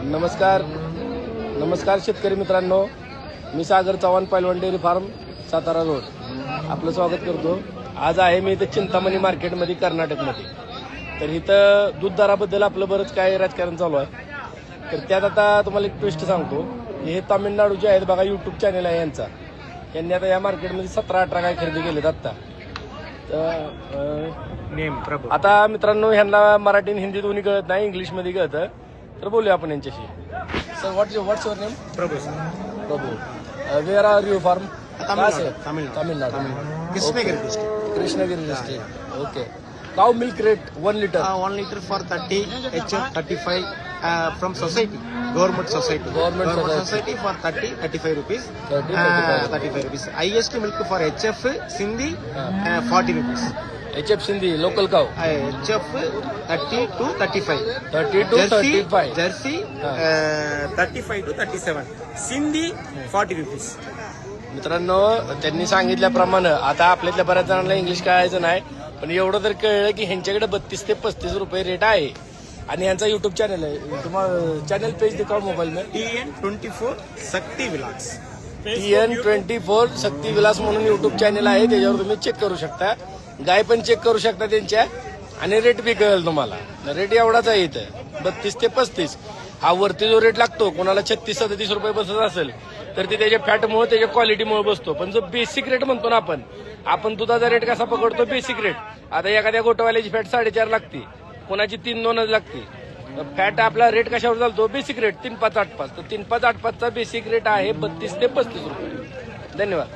नमस्कार शेतकरी मित्रांनो, मी सागर चव्हाण, पैलवान डेअरी फार्म, सातारा रोड आपलं स्वागत करतो. आज आहे मी इथं चिंतामणी मार्केटमध्ये, कर्नाटकमध्ये. तर इथं दूध दराबद्दल आपलं बरंच काय राजकारण चालू आहे. तर त्यात आता तुम्हाला एक ट्विस्ट सांगतो. हे तामिळनाडूचे आहेत बघा, यूट्यूब चॅनल आहे यांचा. यांनी आता या मार्केटमध्ये 17-18 काय खरेदी केलेत आत्ता. आता मित्रांनो, ह्यांना मराठी आणि हिंदी दोन्ही कळत नाही, इंग्लिशमध्ये कळतं. तर बोलूया आपण यांच्याशी. Sir, what's your name? Prabhu sir. Prabhu. Where are you from? Tamil Nadu. Krishnagiri district. Krishnagiri district. Okay. Cow milk rate 1 liter? 1 liter for 30, HF 35 from society, government society. Government society for 30-35 rupees. 35 rupees. Highest milk for HF Sindhi 40 rupees. HF Sindhi, local cow. HF 30 to 35. 30 to 35. Jersey 35 to 37. Sindhi 40 rupees. मित्रांनो, त्यांनी सांगितल्याप्रमाणे आता आपल्यातल्या बऱ्याच जणांना English कळायचं नाही, पण एवढं तर कळलं की ह्यांच्याकडे 32 ते 35 रुपये रेट आहे. आणि यांचा युट्यूब चॅनल आहे. तुम्हाला चॅनल पेज दिखाओ मोबाईल में. TN24 शक्ती विलास. TN24 शक्ती विलास म्हणून युट्यूब चॅनल आहे. त्याच्यावर तुम्ही चेक करू शकता, गाय पण चेक करू शकता त्यांच्या, आणि रेट बी कळेल तुम्हाला. रेट एवढाच आहे इथं, 32 ते 35. हा वरती जो रेट लागतो, कोणाला 36-37 रुपये बसत असेल तर ते त्याच्या फॅटमुळे, त्याच्या क्वालिटीमुळे बसतो. पण जो बेसिक रेट म्हणतो ना आपण दुधाचा रेट कसा पकडतो, बेसिक रेट. आता एखाद्या गोटवाल्याची फॅट 4.5 लागते, कोणाची 3-2 लागते. फॅट आपला रेट कशावर चालतो, बेसिक रेट 3-5-8-5. तर 3-5-8-5 चा बेसिक रेट आहे 32 ते 35 रुपये. धन्यवाद.